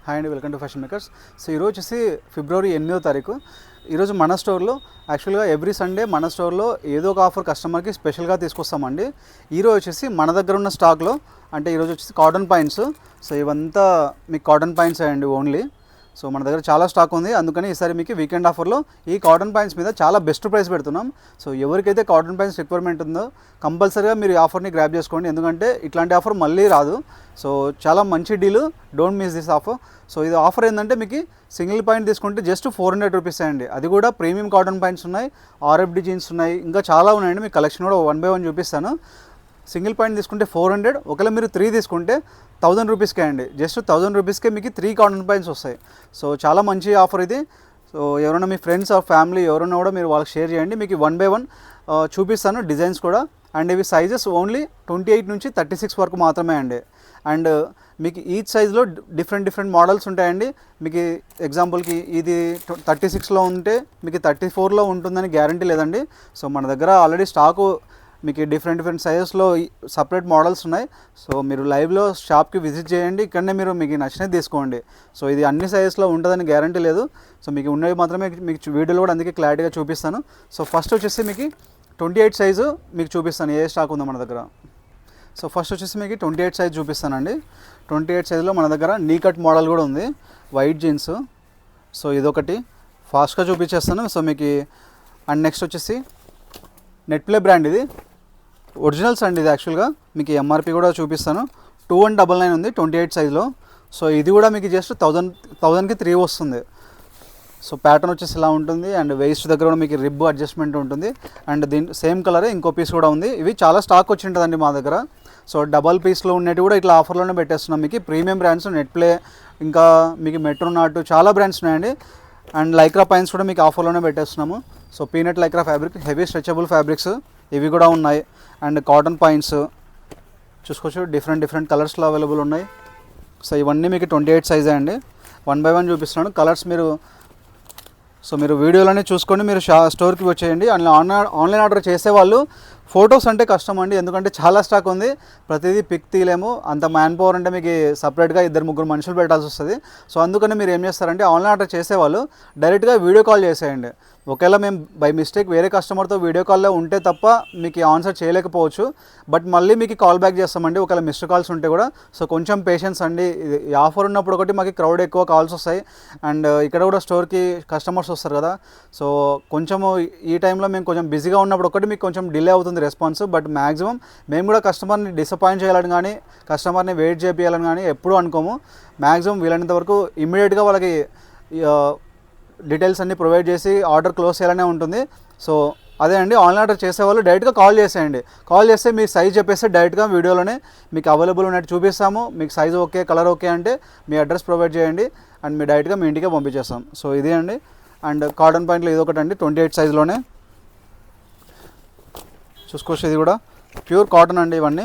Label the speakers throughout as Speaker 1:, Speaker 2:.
Speaker 1: Hi అండి, welcome to fashion makers. So ఈరోజు వచ్చేసి ఫిబ్రవరి 8వ తారీఖు. ఈరోజు మన స్టోర్లో యాక్చువల్గా ఎవ్రీ సండే మన స్టోర్లో ఏదో ఒక ఆఫర్ కస్టమర్కి స్పెషల్గా తీసుకొస్తామండి. ఈరోజు వచ్చేసి మన దగ్గర ఉన్న స్టాక్లో అంటే ఈరోజు వచ్చేసి కాటన్ పాయింట్స్. సో ఇవంతా మీకు కాటన్ పాయింట్స్ అండి ఓన్లీ. సో మన దగ్గర చాలా స్టాక్ ఉంది, అందుకని ఈసారి మీకు వీకెండ్ ఆఫర్లో ఈ కాటన్ పాయింట్స్ మీద చాలా బెస్ట్ ప్రైస్ పెడుతున్నాం. సో ఎవరికైతే కాటన్ పాయింట్స్ రిక్వైర్మెంట్ ఉందో కంపల్సరీగా మీరు ఈ ఆఫర్ని గ్రాప్ చేసుకోండి, ఎందుకంటే ఇట్లాంటి ఆఫర్ మళ్ళీ రాదు. సో చాలా మంచి deal, don't miss this offer. So ఇది ఆఫర్ ఏంటంటే మీకు సింగిల్ పాయింట్ తీసుకుంటే జస్ట్ 400 రూపీస్ అండి. అది కూడా ప్రీమియం కాటన్ పాయింట్స్ ఉన్నాయి, ఆర్ఎఫ్డి జీన్స్ ఉన్నాయి, ఇంకా చాలా ఉన్నాయండి. మీ కలెక్షన్ కూడా 1 by 1 చూపిస్తాను. సింగిల్ పాయింట్ తీసుకుంటే 400, ఒకవేళ మీరు 3 తీసుకుంటే 1000 రూపీస్కే అండి. జస్ట్ 1000 రూపీస్కే మీకు 3 కాటన్ పాయింట్స్ వస్తాయి. సో చాలా మంచి ఆఫర్ ఇది. సో ఎవరైనా మీ ఫ్రెండ్స్ ఆర్ ఫ్యామిలీ ఎవరైనా కూడా మీరు వాళ్ళకి షేర్ చేయండి. మీకు 1 by 1 చూపిస్తాను, డిజైన్స్ కూడా. అండ్ ఇవి సైజెస్ ఓన్లీ 28 నుంచి 36 వరకు మాత్రమే అండి. అండ్ మీకు ఈచ్ సైజ్లో డిఫరెంట్ మోడల్స్ ఉంటాయండి. మీకు ఎగ్జాంపుల్కి ఇది 36లో ఉంటే మీకు 34లో ఉంటుందని గ్యారంటీ లేదండి. సో మన దగ్గర ఆల్రెడీ స్టాకు మీకు డిఫరెంట్ సైజెస్లో సపరేట్ మోడల్స్ ఉన్నాయి. సో మీరు లైవ్లో షాప్కి విజిట్ చేయండి, ఇక్కడనే మీరు మీకు నచ్చినది తీసుకోండి. సో ఇది అన్ని సైజెస్లో ఉంటుందని గ్యారంటీ లేదు. సో మీకు ఉన్నవి మాత్రమే మీకు వీడియోలో కూడా అందుకే క్లారిటీగా చూపిస్తాను. సో ఫస్ట్ వచ్చేసి మీకు 28 సైజు మీకు చూపిస్తాను ఏ స్టాక్ ఉందో మన దగ్గర. సో ఫస్ట్ వచ్చేసి మీకు 28 సైజ్ చూపిస్తానండి. 28 సైజులో మన దగ్గర నీ కట్ మోడల్ కూడా ఉంది, వైట్ జీన్స్. సో ఇదొకటి ఫాస్ట్గా చూపించేస్తాను. సో మీకు అండ్ నెక్స్ట్ వచ్చేసి నెట్ ప్లే బ్రాండ్, ఇది ఒరిజినల్స్ అండి. ఇది యాక్చువల్గా మీకు ఎంఆర్పి కూడా చూపిస్తాను. 2199 ఉంది 28 సైజులో. సో ఇది కూడా మీకు జస్ట్ 1000కి 3 వస్తుంది. సో ప్యాటర్న్ వచ్చేసి ఇలా ఉంటుంది. అండ్ వేస్ట్ దగ్గర కూడా మీకు రిబ్ అడ్జస్ట్మెంట్ ఉంటుంది. అండ్ దీని సేమ్ కలరే ఇంకో పీస్ కూడా ఉంది. ఇవి చాలా స్టాక్ వచ్చి ఉంటుందండి మా దగ్గర. సో డబల్ పీస్లో ఉన్నట్టు కూడా ఇట్లా ఆఫర్లోనే పెట్టేస్తున్నాం. మీకు ప్రీమియం బ్రాండ్స్ నెట్ ప్లే, ఇంకా మీకు మెట్రో నాట్, చాలా బ్రాండ్స్ ఉన్నాయండి. అండ్ లైక్రా పాయింట్స్ కూడా మీకు ఆఫర్లోనే పెట్టేస్తున్నాము. So peanut Lycra fabric, heavy stretchable fabrics ఇవి కూడా ఉన్నాయి. అండ్ కాటన్ పాయింట్స్ చూసుకోవచ్చు, డిఫరెంట్ కలర్స్లో అవైలబుల్ ఉన్నాయి. సో ఇవన్నీ మీకు 28 సైజే అండి. 1 by 1 చూపిస్తున్నాను. కలర్స్ మీరు వీడియోలోనే చూసుకొని మీరు స్టోర్కి వచ్చేయండి. అండ్ ఆన్లైన్ ఆర్డర్ చేసేవాళ్ళు ఫొటోస్ అంటే కష్టం అండి, ఎందుకంటే చాలా స్టాక్ ఉంది, ప్రతిదీ పిక్ తీయలేము. అంత మ్యాన్ పవర్ అంటే మీకు సపరేట్గా 2-3 మనుషులు పెట్టాల్సి వస్తుంది. సో అందుకని మీరు ఏం చేస్తారంటే ఆన్లైన్ ఆర్డర్ చేసేవాళ్ళు డైరెక్ట్గా వీడియో కాల్ చేసేయండి. ఒకవేళ మేము బై మిస్టేక్ వేరే కస్టమర్తో వీడియో కాల్లో ఉంటే తప్ప మీకు ఆన్సర్ చేయలేకపోవచ్చు, బట్ మళ్ళీ మీకు కాల్ బ్యాక్ చేస్తామండి ఒకవేళ మిస్డ్ కాల్స్ ఉంటే కూడా. సో కొంచెం పేషెన్స్ అండి. ఈ ఆఫర్ ఉన్నప్పుడు ఒకటి మాకు క్రౌడ్ ఎక్కువ కాల్స్ వస్తాయి, అండ్ ఇక్కడ కూడా స్టోర్కి కస్టమర్స్ వస్తారు కదా. సో కొంచెము ఈ టైంలో మేము కొంచెం బిజీగా ఉన్నప్పుడు ఒకటి మీకు కొంచెం డిలే అవుతుంది రెస్పాన్స్. బట్ మ్యాక్సిమం మేము కూడా కస్టమర్ని డిసప్పాయింట్ చేయాలని కానీ కస్టమర్ని వెయిట్ చేయాలని కానీ ఎప్పుడూ అనుకోము. మ్యాక్సిమం వీలైనంత వరకు ఇమ్మీడియట్గా వాళ్ళకి డీటెయిల్స్ అన్నీ ప్రొవైడ్ చేసి ఆర్డర్ క్లోజ్ చేయాలనే ఉంటుంది. సో అదే అండి, ఆన్లైన్ ఆర్డర్ చేసేవాళ్ళు డైరెక్ట్గా కాల్ చేసేయండి. కాల్ చేస్తే మీ సైజ్ చెప్పేస్తే డైరెక్ట్గా వీడియోలోనే మీకు అవైలబుల్ ఉన్నట్టు చూపిస్తాము. మీకు సైజ్ ఓకే, కలర్ ఓకే అంటే మీ అడ్రస్ ప్రొవైడ్ చేయండి, అండ్ మీ డైరెక్ట్గా మీ ఇంటికే పంపించేస్తాం. సో ఇదే అండి. అండ్ కాటన్ పాయింట్లో ఇది ఒకటి అండి, 28 సైజులోనే చూసుకోవచ్చు. ఇది కూడా ప్యూర్ కాటన్ అండి. ఇవన్నీ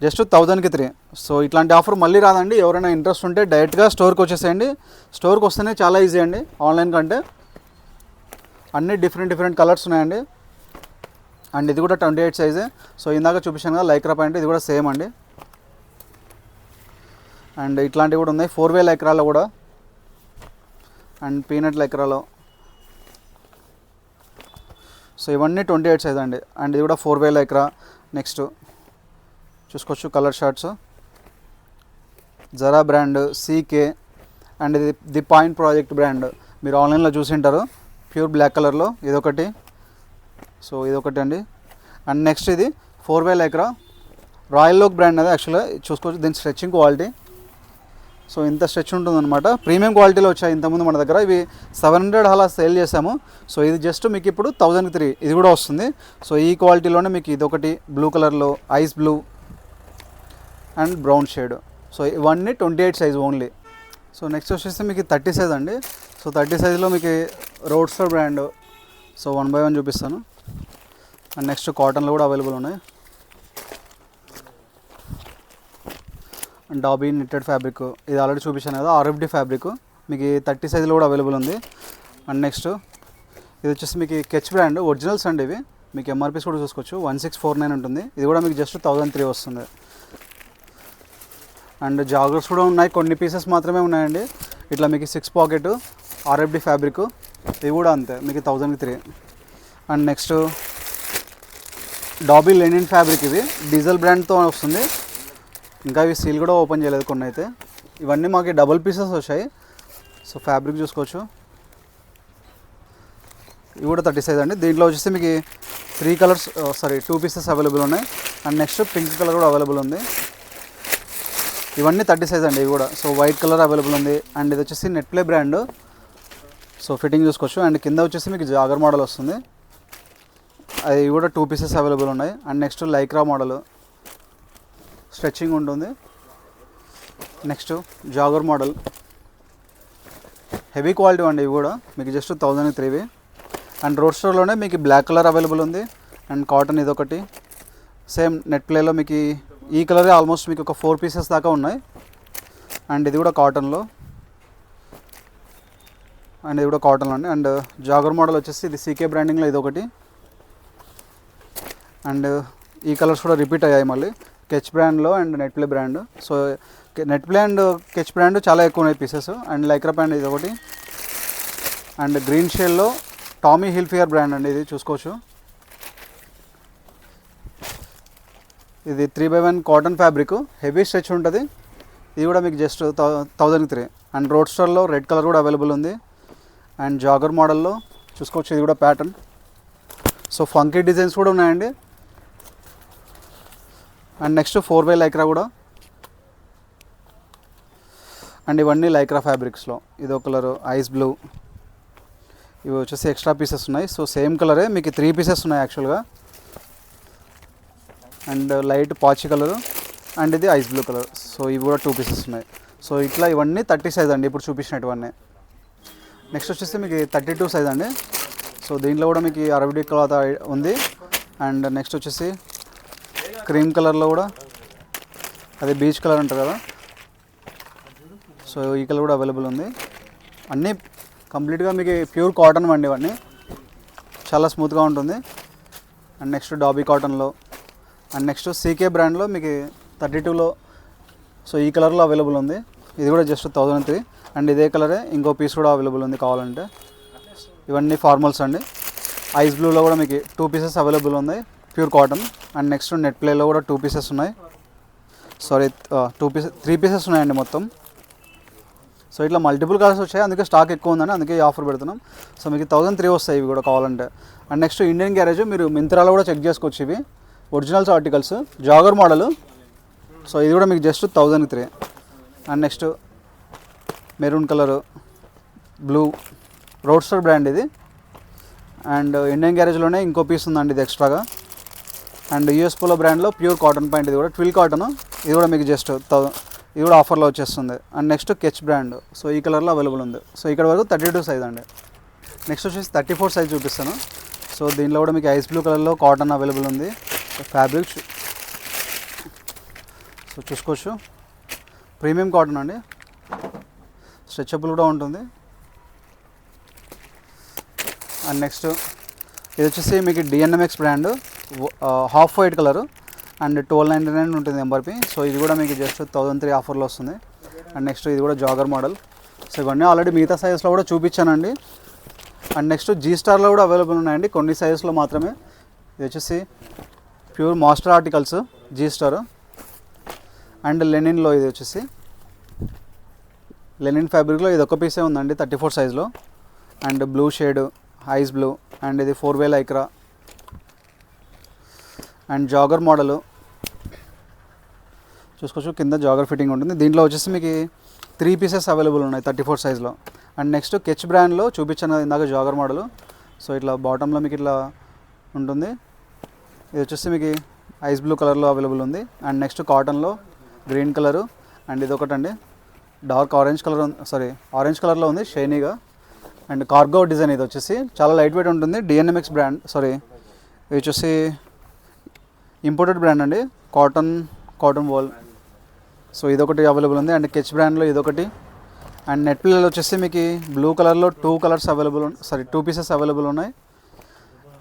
Speaker 1: జస్ట్ 1000కి 3. సో ఇట్లాంటి ఆఫర్ మళ్ళీ రాదండి. ఎవరైనా ఇంట్రెస్ట్ ఉంటే డైరెక్ట్గా స్టోర్కి వచ్చేసేయండి. స్టోర్కి వస్తేనే చాలా ఈజీ అండి ఆన్లైన్ కంటే. అన్నీ డిఫరెంట్ కలర్స్ ఉన్నాయండి. అండ్ ఇది కూడా 28 సైజే. సో ఇందాక చూపించాను కదా లైక్రా ప్యాంట్, ఇది కూడా సేమ్ అండి. అండ్ ఇట్లాంటివి కూడా ఉన్నాయి 4-way లైక్రాలో కూడా, అండ్ పీనట్ లైక్రాలో. సో ఇవన్నీ 28 సైజ్ అండి. అండ్ ఇది కూడా 4-way లైక్రా. నెక్స్ట్ చూసుకోవచ్చు కలర్ షార్ట్స్, జరా బ్రాండ్, సీకే, అండ్ ఇది ది పాయింట్ ప్రాజెక్ట్ బ్రాండ్ మీరు ఆన్లైన్లో చూసింటారు, ప్యూర్ బ్లాక్ కలర్లో. ఇదొకటి. సో ఇదొకటి అండి. అండ్ నెక్స్ట్ ఇది 4-way Lycra, royal Lok brand అది యాక్చువల్గా చూసుకోవచ్చు. దీని స్ట్రెచ్చింగ్ క్వాలిటీ, సో ఇంత స్ట్రెచ్ ఉంటుందన్నమాట. ప్రీమియం క్వాలిటీలో వచ్చాయి ఇంతకుముందు మన దగ్గర. ఇవి 700 అలా సేల్ చేసాము. సో ఇది జస్ట్ మీకు ఇప్పుడు 1000కి 3 ఇది కూడా వస్తుంది. సో ఈ క్వాలిటీలోనే మీకు ఇదొకటి బ్లూ కలర్లో, ice blue and brown shade. So ఇవన్నీ 28 సైజ్ ఓన్లీ. సో నెక్స్ట్ వచ్చేసి మీకు 30 సైజ్ అండి. సో 30 సైజ్లో మీకు రోడ్స్టర్ బ్రాండ్. సో 1 by 1 చూపిస్తాను. అండ్ నెక్స్ట్ కాటన్లో కూడా అవైలబుల్ ఉన్నాయి. అండ్ డాబీ నిట్టెడ్ ఫ్యాబ్రిక్, ఇది ఆల్రెడీ చూపించాను కదా, ఆర్ఎఫ్డి ఫ్యాబ్రిక్ మీకు 30 సైజులో కూడా అవైలబుల్ ఉంది. అండ్ నెక్స్ట్ ఇది వచ్చేసి మీకు కెచ్ బ్రాండ్, ఒరిజినల్స్ అండి ఇవి. మీకు ఎంఆర్పీస్ కూడా చూసుకోవచ్చు, 1649 ఉంటుంది. ఇది కూడా మీకు జస్ట్ 1003 వస్తుంది. అండ్ జాగర్స్ కూడా ఉన్నాయి, కొన్ని పీసెస్ మాత్రమే ఉన్నాయండి. ఇట్లా మీకు 6 పాకెట్ ఆర్ఎఫ్డి ఫ్యాబ్రిక్, ఇవి కూడా అంతే మీకు 1003. And next dobby linen fabric, ఇది డీజిల్ బ్రాండ్తో వస్తుంది. ఇంకా ఇవి సీల్ కూడా ఓపెన్ చేయలేదు కొన్ని అయితే. ఇవన్నీ మాకు డబుల్ పీసెస్ వచ్చాయి. సో ఫ్యాబ్రిక్ చూసుకోవచ్చు. ఇవి కూడా 30 సైజ్ అండి. దీంట్లో వచ్చేసి మీకు 3 కలర్స్ 2 పీసెస్ అవైలబుల్ ఉన్నాయి. అండ్ నెక్స్ట్ పింక్ కలర్ కూడా అవైలబుల్ ఉంది. ఇవన్నీ 30 సైజ్ అండి ఇవి కూడా. సో వైట్ కలర్ అవైలబుల్ ఉంది. అండ్ ఇది వచ్చేసి Netplay brand. So fitting చూసుకోవచ్చు. అండ్ కింద వచ్చేసి మీకు జాగర్ మోడల్ వస్తుంది, అది కూడా 2 పీసెస్ అవైలబుల్ ఉన్నాయి. And next Lycra model stretching ఉంటుంది. Next jogger model heavy quality అండి, ఇవి కూడా మీకు జస్ట్ 1003. అండ్ రోడ్ స్టోర్లోనే మీకు బ్లాక్ కలర్ అవైలబుల్ ఉంది. అండ్ కాటన్ ఇదొకటి, సేమ్ నెట్ ప్లేలో మీకు ఈ కలరే ఆల్మోస్ట్ మీకు ఒక 4 పీసెస్ దాకా ఉన్నాయి. అండ్ ఇది కూడా కాటన్లో, అండ్ ఇది కూడా కాటన్లో అండి. అండ్ జాగర్ మోడల్ వచ్చేసి ఇది సీకే బ్రాండింగ్లో ఇదొకటి. అండ్ ఈ కలర్స్ కూడా రిపీట్ అయ్యాయి మళ్ళీ కెచ్ బ్రాండ్లో and net play brand. So net play and catch brand చాలా ఎక్కువ ఉన్నాయి పీసెస్. అండ్ లైక్రా బ్రాండ్ ఇది ఒకటి. అండ్ గ్రీన్ షేడ్లో టామీ హిల్ఫియర్ బ్రాండ్ అండి, ఇది చూసుకోవచ్చు. ఇది 3/1 కాటన్ ఫ్యాబ్రిక్, హెవీ స్ట్రెచ్ ఉంటుంది. ఇది కూడా మీకు జస్ట్ 1003. అండ్ రోడ్ స్టోర్లో రెడ్ కలర్ కూడా అవైలబుల్ ఉంది. అండ్ జాగర్ మోడల్లో చూసుకోవచ్చు, ఇది కూడా ప్యాటర్న్. సో ఫంకీ డిజైన్స్ కూడా ఉన్నాయండి. అండ్ నెక్స్ట్ 4 లైక్రా కూడా. అండ్ ఇవన్నీ లైక్రా ఫ్యాబ్రిక్స్లో, ఇది ఒక కలర్ ఐస్ బ్లూ. ఇవి వచ్చేసి ఎక్స్ట్రా పీసెస్ ఉన్నాయి. సో సేమ్ కలరే మీకు 3 పీసెస్ ఉన్నాయి యాక్చువల్గా. అండ్ లైట్ పాచి కలరు అండ్ ఇది ఐస్ బ్లూ కలర్. సో ఇవి కూడా 2 పీసెస్ ఉన్నాయి. సో ఇట్లా ఇవన్నీ 30 సైజ్ అండి ఇప్పుడు చూపించినటువన్నీ. నెక్స్ట్ వచ్చేసి మీకు 32 సైజ్ అండి. సో దీంట్లో కూడా మీకు అరబిక్ క్లాత్ ఉంది. అండ్ నెక్స్ట్ వచ్చేసి క్రీమ్ కలర్లో కూడా, అదే బీచ్ కలర్ అంటారు కదా, సో ఈ కలర్ కూడా అవైలబుల్ ఉంది. అన్నీ కంప్లీట్గా మీకు ప్యూర్ కాటన్ అండి, ఇవన్నీ చాలా స్మూత్గా ఉంటుంది. అండ్ నెక్స్ట్ డాబీ కాటన్లో. అండ్ నెక్స్ట్ సీకే బ్రాండ్లో మీకు 32లో, సో ఈ కలర్లో అవైలబుల్ ఉంది. ఇది కూడా జస్ట్ 1003. అండ్ ఇదే కలరే ఇంకో పీస్ కూడా అవైలబుల్ ఉంది కావాలంటే. ఇవన్నీ ఫార్మల్స్ అండి. ఐస్ బ్లూలో కూడా మీకు 2 పీసెస్ అవైలబుల్ ఉన్నాయి ప్యూర్ కాటన్. అండ్ నెక్స్ట్ నెట్ ప్లేలో కూడా 2 పీసెస్ ఉన్నాయి. 3 పీసెస్ ఉన్నాయండి మొత్తం. సో ఇట్లా మల్టిపుల్ కలర్స్ వచ్చాయి, అందుకే స్టాక్ ఎక్కువ ఉందని అందుకే ఈ ఆఫర్ పెడుతున్నాం. సో మీకు 1003 వస్తాయి ఇవి కూడా కావాలంటే. అండ్ నెక్స్ట్ ఇండియన్ గ్యారేజ్, మీరు మింత్రాలో కూడా చెక్ చేసుకోవచ్చు. ఇవి originals articles, jogger model. So ఇది కూడా మీకు just 1003. And next maroon colour, blue, road store brand ఇది. అండ్ ఇండియన్ గ్యారేజ్లోనే ఇంకో పీస్ ఉందండి ఇది ఎక్స్ట్రాగా. అండ్ యూఎస్ పోలో బ్రాండ్లో ప్యూర్ కాటన్ ప్యాంట్, ఇది కూడా ట్విల్ కాటన్. ఇది కూడా మీకు జస్ట్ ఇది కూడా ఆఫర్లో వచ్చేస్తుంది. And next catch brand, so ఈ కలర్లో అవైలబుల్ ఉంది. సో ఇక్కడ వరకు 32 సైజ్ అండి. నెక్స్ట్ వచ్చేసి 34 సైజ్ చూపిస్తాను. సో దీనిలో కూడా మీకు ఐస్ బ్లూ కలర్లో కాటన్ అవైలబుల్ ఉంది. ఫ్యాబ్రిక్ సో చూసుకోవచ్చు, ప్రీమియం కాటన్ అండి, స్ట్రెచబుల్ కూడా ఉంటుంది. అండ్ నెక్స్ట్ ఇది వచ్చేసి మీకు డిఎన్ఎంఎక్స్ brand, half white colour. And 1299 ఉంటుంది ఎంఆర్పి. సో ఇది కూడా మీకు జస్ట్ 1003 ఆఫర్లో వస్తుంది. అండ్ నెక్స్ట్ ఇది కూడా జాగర్ మోడల్. సో ఇవన్నీ ఆల్రెడీ మిగతా సైజెస్లో కూడా చూపించానండి. అండ్ నెక్స్ట్ జీ స్టార్లో కూడా అవైలబుల్ ఉన్నాయండి, కొన్ని సైజెస్లో మాత్రమే. ఇది వచ్చేసి pure master articles G Star. And లెనిన్లో ఇది వచ్చేసి లెనిన్ ఫ్యాబ్రిక్లో ఇది ఒక పీసే ఉందండి 34 సైజ్లో. And blue shade, ice blue. And ఇది 4 లైక్రా. అండ్ జాగర్ మోడలు చూసుకోవచ్చు, కింద జాగర్ ఫిట్టింగ్ ఉంటుంది. దీంట్లో వచ్చేసి మీకు 3 పీసెస్ అవైలబుల్ ఉన్నాయి 34 సైజ్లో. అండ్ నెక్స్ట్ కెచ్ బ్రాండ్లో చూపించాను ఇందాక జాగర్ మోడలు. సో ఇట్లా బాటంలో మీకు ఇట్లా ఉంటుంది. ఇది వచ్చేసి మీకు ఐస్ బ్లూ కలర్లో అవైలబుల్ ఉంది. అండ్ నెక్స్ట్ కాటన్లో గ్రీన్ కలరు. అండ్ ఇది ఒకటండి డార్క్ ఆరెంజ్ కలర్, ఆరెంజ్ కలర్లో ఉంది షైనీగా. అండ్ కార్గో డిజైన్, ఇది వచ్చేసి చాలా లైట్ వెయిట్ ఉంటుంది. డిఎన్ఎంఎక్స్ బ్రాండ్, ఇది వచ్చేసి ఇంపోర్టెడ్ బ్రాండ్ అండి, కాటన్ వాల్. సో ఇదొకటి అవైలబుల్ ఉంది. అండ్ కెచ్ బ్రాండ్లో ఇదొకటి. అండ్ నెట్ పిల్లలు వచ్చేసి మీకు బ్లూ కలర్లో 2 కలర్స్ అవైలబుల్, 2 పీసెస్ అవైలబుల్ ఉన్నాయి.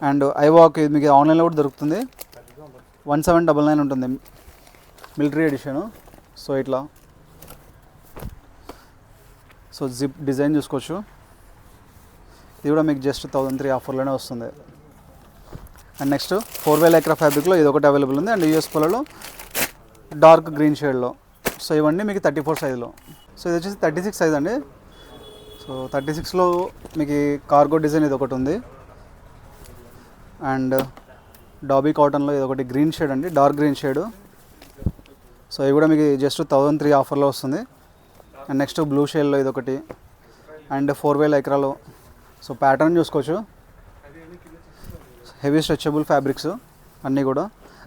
Speaker 1: అండ్ ఐవాక్ ఇది మీకు ఆన్లైన్లో కూడా దొరుకుతుంది, 1799 ఉంటుంది, మిలిటరీ ఎడిషను. సో ఇట్లా సో జిప్ డిజైన్ చూసుకోవచ్చు. ఇది కూడా మీకు జస్ట్ 1300 ఆఫర్లోనే వస్తుంది. అండ్ నెక్స్ట్ 4 లైక్రా ఫ్యాబ్రిక్లో ఇది ఒకటి అవైలబుల్ ఉంది. And US polo dark green షేడ్లో. సో ఇవన్నీ మీకు 34 సైజులో. సో ఇది వచ్చేసి 36 సైజ్ అండి. సో 36లో మీకు కార్గో డిజైన్ ఇది ఒకటి ఉంది. అండ్ డాబీ కాటన్లో ఇది ఒకటి గ్రీన్ షేడ్ అండి, డార్క్ గ్రీన్ షేడు. సో ఇవి కూడా మీకు జస్ట్ 1003 ఆఫర్లో వస్తుంది. అండ్ నెక్స్ట్ బ్లూ షేడ్లో ఇది ఒకటి. అండ్ 4 లైక్రాలో. సో ప్యాటర్న్ చూసుకోవచ్చు, హెవీ స్ట్రెచబుల్ ఫ్యాబ్రిక్స్ అన్నీ కూడా.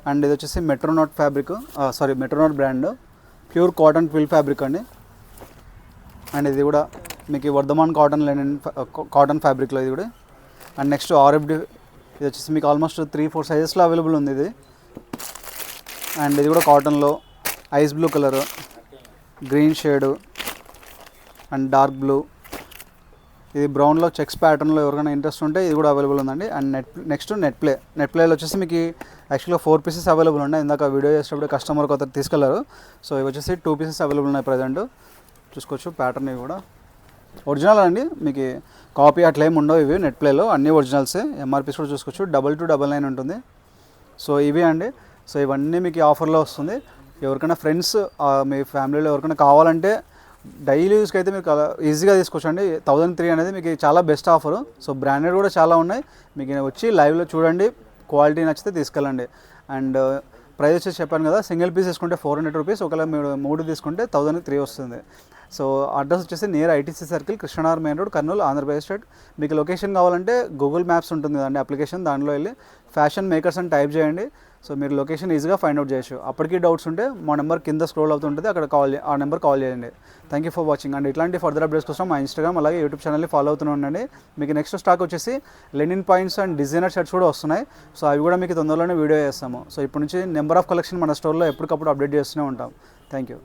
Speaker 1: అండ్ ఇది వచ్చేసి Metronaut fabric, Metronaut brand, pure cotton twill fabric అండి. అండ్ ఇది కూడా మీకు వర్ధమాన్ కాటన్ ఫ్యాబ్రిక్లో ఇది కూడా. అండ్ నెక్స్ట్ ఆర్ఎఫ్డి, ఇది వచ్చేసి మీకు ఆల్మోస్ట్ 3-4 సైజెస్లో అవైలబుల్ ఉంది ఇది. అండ్ ఇది కూడా కాటన్లో ice blue colour, green shade and dark blue. ఇది బ్రౌన్లో చెక్స్ ప్యాటర్న్లో ఎవరికైనా ఇంట్రెస్ట్ ఉంటే ఇది కూడా అవైలబుల్ ఉందండి. అండ్ నెక్స్ట్ నెట్ ప్లేలో వచ్చేసి మీకు యాక్చువల్గా 4 పీసెస్ అవైలబుల్ ఉన్నాయి. ఇందాక వీడియో చేసేటప్పుడు కస్టమర్కి ఒకరు తీసుకెళ్లారు. సో ఇవి వచ్చేసి 2 పీసెస్ అవైలబుల్ ఉన్నాయి ప్రజెంట్. చూసుకోవచ్చు ప్యాటర్న్ ఇవి కూడా ఒరిజినల్ అండి, మీకు కాపీ అట్లా ఏమి ఉండవు. ఇవి నెట్ ప్లేలో అన్ని ఒరిజినల్సే. ఎంఆర్పీస్ కూడా చూసుకోవచ్చు, 2299 ఉంటుంది. సో ఇవి అండి. సో ఇవన్నీ మీకు ఆఫర్లో వస్తుంది. ఎవరికైనా ఫ్రెండ్స్ మీ ఫ్యామిలీలో ఎవరికైనా కావాలంటే డైలీ యూస్కి అయితే మీకు ఈజీగా తీసుకోవచ్చండి. 1003 అనేది మీకు చాలా బెస్ట్ ఆఫరు. సో బ్రాండెడ్ కూడా చాలా ఉన్నాయి. మీకు వచ్చి లైవ్లో చూడండి, క్వాలిటీ నచ్చితే తీసుకెళ్ళండి. అండ్ ప్రైస్ వచ్చేసి చెప్పాను కదా, సింగిల్ పీస్ తీసుకుంటే 400 రూపీస్, ఒకవేళ మీరు 3 తీసుకుంటే 1003 వస్తుంది. సో అడ్రస్ వచ్చేసి near ITC circle, Krishnanagar main road, Kurnool, Andhra Pradesh state. మీకు లొకేషన్ కావాలంటే గూగుల్ మ్యాప్స్ ఉంటుంది కదండి అప్లికేషన్, దాంట్లో వెళ్ళి ఫ్యాషన్ మేకర్స్ అని టైప్ చేయండి. సో మీరు లొకేషన్ ఈజీగా ఫైండ్ అవుట్ చేయొచ్చు. అప్పటికీ డౌట్స్ ఉంటే మా నెంబర్ కింద స్క్రోల్ అవుతుంటుంది, అక్కడ ఆ నెంబర్ కాల్ చేయండి. Thank you for watching. And ఇట్లాంటి ఫర్దర్ అప్డేట్స్ కోసం మా ఇన్స్టాగ్రామ్ అలాగే యూట్యూబ్ ఛానల్ని ఫాలో అవుతూనే ఉండండి. మీకు నెక్స్ట్ స్టాక్ వచ్చేసి linen points and designer shirts కూడా వస్తున్నాయి. సో అవి కూడా మీకు తొందరలోనే వీడియో చేస్తాము. సో ఇప్పటి నుంచి నెంబర్ ఆఫ్ కలెక్షన్ మన స్టోర్లో ఎప్పటికప్పుడు అప్డేట్ చేస్తూనే ఉంటాం. Thank you.